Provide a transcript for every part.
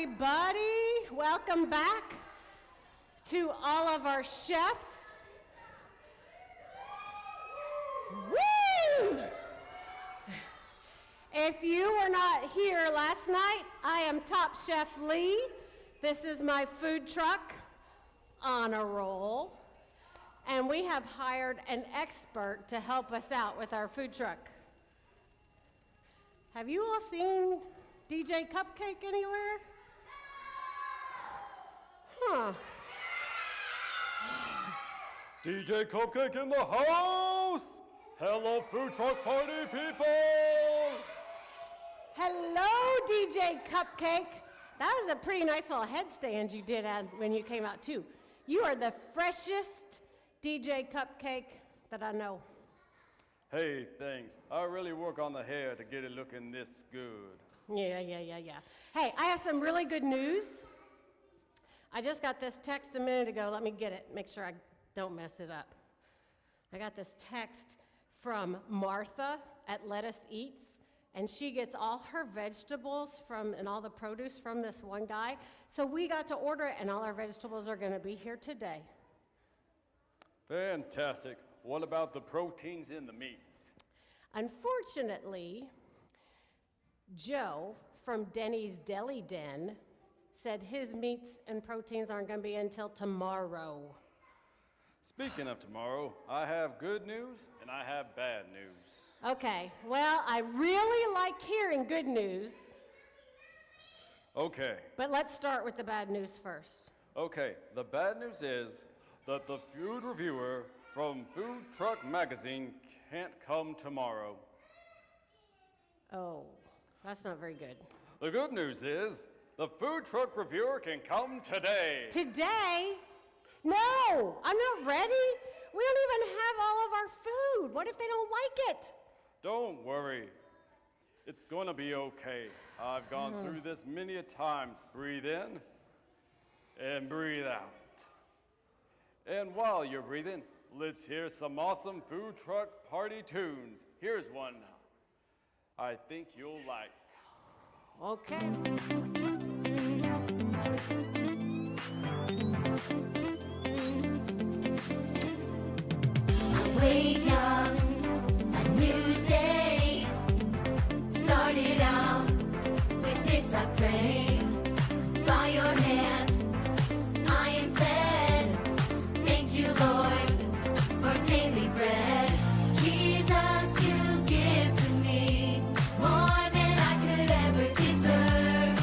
everybody. Welcome back to all of our chefs. Woo! If you were not here last night, I am Top Chef Lee. This is my food truck, Honor Roll. And we have hired an expert to help us out with our food truck. Have you all seen DJ Cupcake anywhere? Huh. DJ Cupcake in the house! Hello, food truck party people! Hello, DJ Cupcake. That was a pretty nice little headstand you did when you came out, too. You are the freshest DJ Cupcake that I know. Hey, thanks. I really work on the hair to get it looking this good. Yeah. Hey, I have some really good news. I just got this text a minute ago. Let me get it, make sure I don't mess it up. I got this text from Martha at Lettuce Eats, and she gets all her vegetables and all the produce from this one guy. So we got to order it, and all our vegetables are gonna be here today. Fantastic. What about the proteins in the meats? Unfortunately, Joe from Denny's Deli Den said his meats and proteins aren't going to be until tomorrow. Speaking of tomorrow, I have good news and I have bad news. Okay, well, I really like hearing good news. Okay. But let's start with the bad news first. Okay, the bad news is that the food reviewer from Food Truck Magazine can't come tomorrow. Oh, that's not very good. The good news is the food truck reviewer can come today. Today? No, I'm not ready. We don't even have all of our food. What if they don't like it? Don't worry. It's gonna be okay. I've gone through this many a times. Breathe in and breathe out. And while you're breathing, let's hear some awesome food truck party tunes. Here's one now. I think you'll like. Okay. Wake up, a new day. Started out with this I pray. By your hand, I am fed. Thank you, Lord, for daily bread. Jesus, you give to me more than I could ever deserve.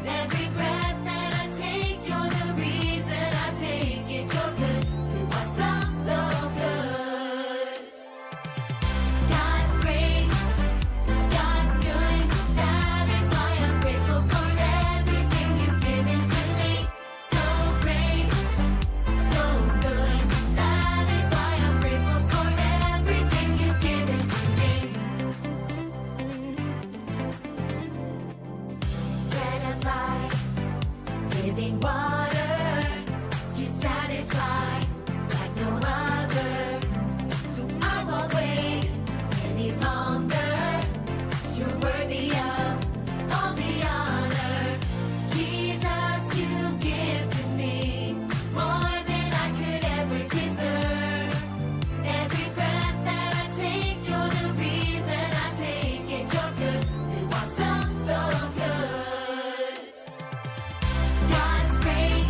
Every breath that I take, you're the reason I take it. You're good, you are so good. God's great, God's good. That is why I'm grateful for everything you've given to me. So great, so good. That is why I'm grateful for everything you've given to me. Bread of life, living water, you satisfy like no other. So I won't wait any longer. You're worthy of all the honor. Jesus, you give to me more than I could ever deserve. Every breath that I take, you're the reason I take it. You're good, you are so good. God's great.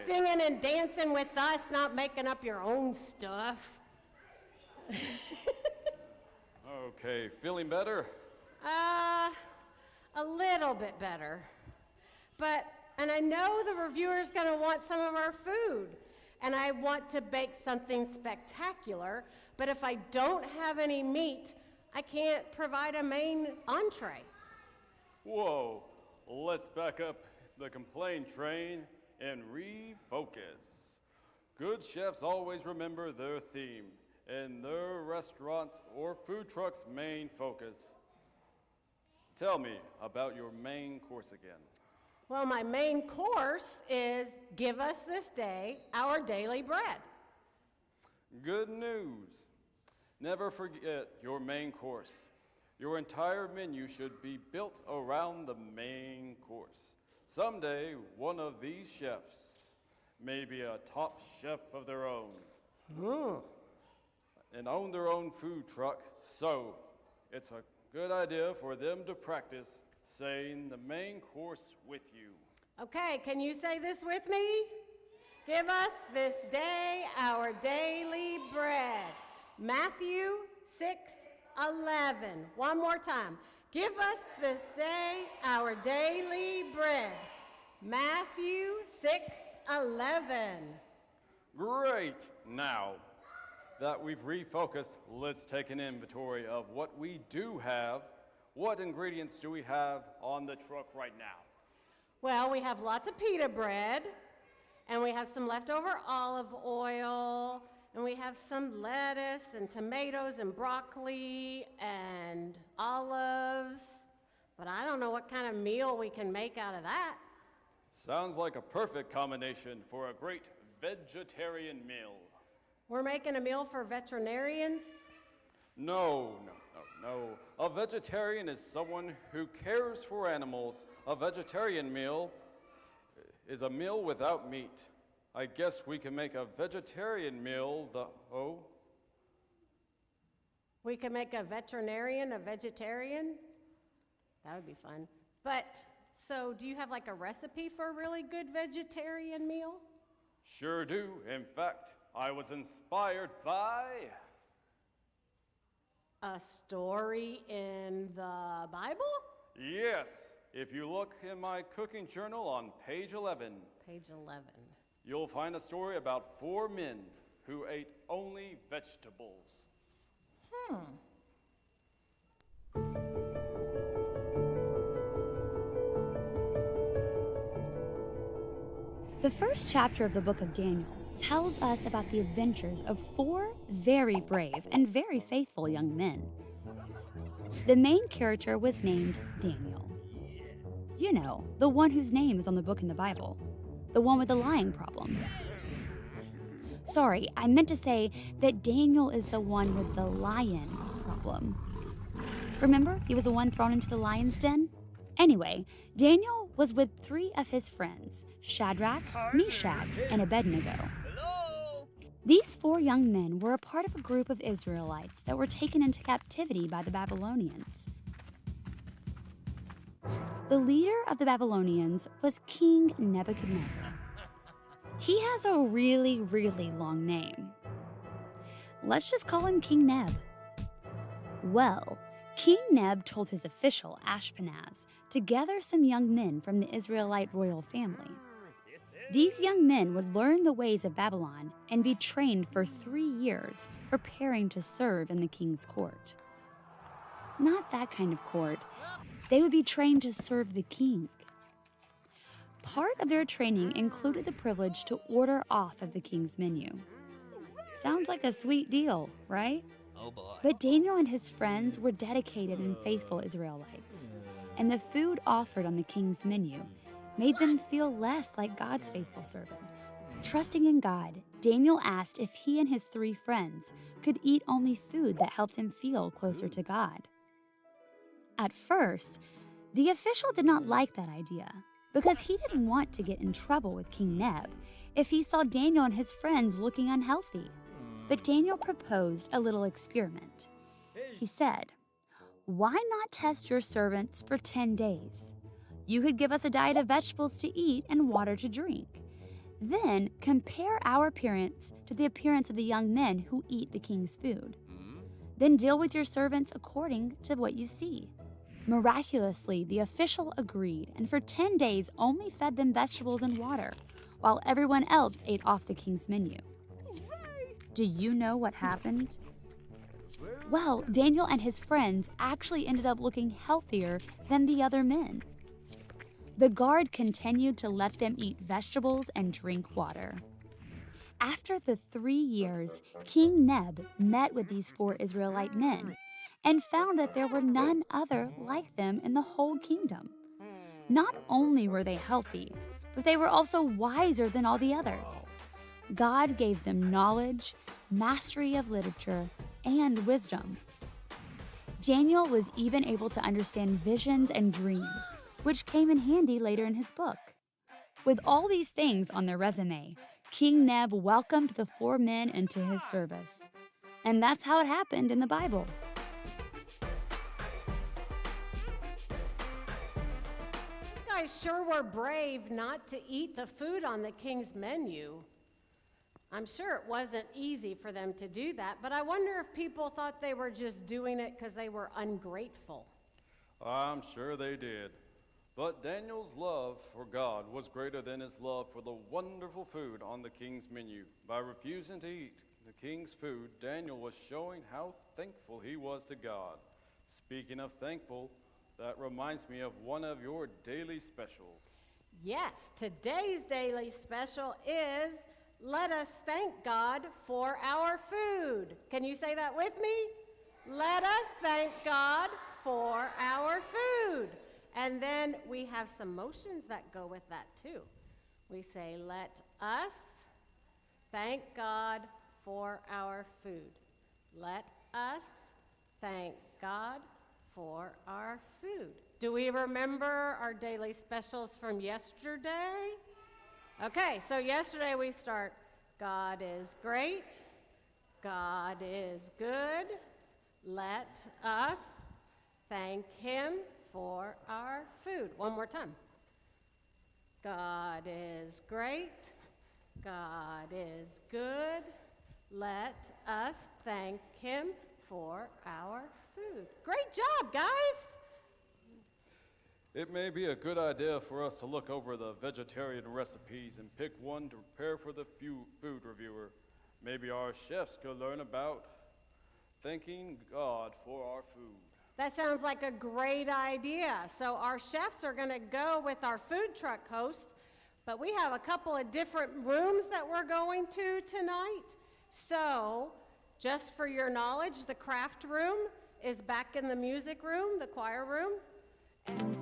singing and dancing with us, not making up your own stuff. Okay, feeling better? A little bit better. And I know the reviewer's gonna want some of our food, and I want to bake something spectacular, but if I don't have any meat, I can't provide a main entree. Whoa, let's back up the complaint train and refocus. Good chefs always remember their theme and their restaurant or food truck's main focus. Tell me about your main course again. Well, my main course is give us this day our daily bread. Good news. Never forget your main course. Your entire menu should be built around the main course. Someday, one of these chefs may be a top chef of their own and own their own food truck, so it's a good idea for them to practice saying the main course with you. Okay, can you say this with me? Give us this day our daily bread. Matthew 6:11. One more time. Give us this day our daily bread. Matthew 6:11. Great! Now that we've refocused, let's take an inventory of what we do have. What ingredients do we have on the truck right now? Well, we have lots of pita bread, and we have some leftover olive oil, and we have some lettuce and tomatoes and broccoli and olives. But I don't know what kind of meal we can make out of that. Sounds like a perfect combination for a great vegetarian meal. We're making a meal for veterinarians? No. A vegetarian is someone who cares for animals. A vegetarian meal is a meal without meat. I guess we can make a vegetarian meal, We could make a veterinarian a vegetarian? That would be fun. But, so do you have like a recipe for a really good vegetarian meal? Sure do. In fact, I was inspired by A story in the Bible? Yes, if you look in my cooking journal on page 11, Page 11. you'll find a story about 4 men who ate only vegetables. The first chapter of the book of Daniel tells us about the adventures of 4 very brave and very faithful young men. The main character was named Daniel. You know, the one whose name is on the book in the Bible. The one with the lying problem. Sorry, I meant to say that Daniel is the one with the lion problem. Remember, he was the one thrown into the lion's den? Anyway, Daniel was with 3 of his friends, Shadrach, Meshach, and Abednego. These 4 young men were a part of a group of Israelites that were taken into captivity by the Babylonians. The leader of the Babylonians was King Nebuchadnezzar. He has a really, really long name. Let's just call him King Neb. Well, King Neb told his official, Ashpenaz, to gather some young men from the Israelite royal family. These young men would learn the ways of Babylon and be trained for 3 years, preparing to serve in the king's court. Not that kind of court. They would be trained to serve the king. Part of their training included the privilege to order off of the king's menu. Sounds like a sweet deal, right? Oh boy. But Daniel and his friends were dedicated and faithful Israelites, and the food offered on the king's menu made them feel less like God's faithful servants. Trusting in God, Daniel asked if he and his 3 friends could eat only food that helped him feel closer to God. At first, the official did not like that idea because he didn't want to get in trouble with King Neb if he saw Daniel and his friends looking unhealthy. But Daniel proposed a little experiment. He said, "Why not test your servants for 10 days? You could give us a diet of vegetables to eat and water to drink. Then compare our appearance to the appearance of the young men who eat the king's food. Then deal with your servants according to what you see." Miraculously, the official agreed, and for 10 days only fed them vegetables and water, while everyone else ate off the king's menu. Do you know what happened? Well, Daniel and his friends actually ended up looking healthier than the other men. The guard continued to let them eat vegetables and drink water. After the 3 years, King Neb met with these 4 Israelite men and found that there were none other like them in the whole kingdom. Not only were they healthy, but they were also wiser than all the others. God gave them knowledge, mastery of literature, and wisdom. Daniel was even able to understand visions and dreams, which came in handy later in his book. With all these things on their resume, King Neb welcomed the 4 men into his service. And that's how it happened in the Bible. These guys sure were brave not to eat the food on the king's menu. I'm sure it wasn't easy for them to do that, but I wonder if people thought they were just doing it because they were ungrateful. I'm sure they did. But Daniel's love for God was greater than his love for the wonderful food on the king's menu. By refusing to eat the king's food, Daniel was showing how thankful he was to God. Speaking of thankful, that reminds me of one of your daily specials. Yes, today's daily special is "Let us thank God for our food." Can you say that with me? Let us thank God for our food. And then we have some motions that go with that too. We say, "Let us thank God for our food." Let us thank God for our food. Do we remember our daily specials from yesterday? Okay, so yesterday we start, "God is great, God is good, let us thank him for our food." One more time. God is great, God is good, let us thank him for our food. Great job, guys! It may be a good idea for us to look over the vegetarian recipes and pick one to prepare for the food reviewer. Maybe our chefs could learn about thanking God for our food. That sounds like a great idea. So our chefs are going to go with our food truck hosts, but we have a couple of different rooms that we're going to tonight. So just for your knowledge, the craft room is back in the music room, the choir room. And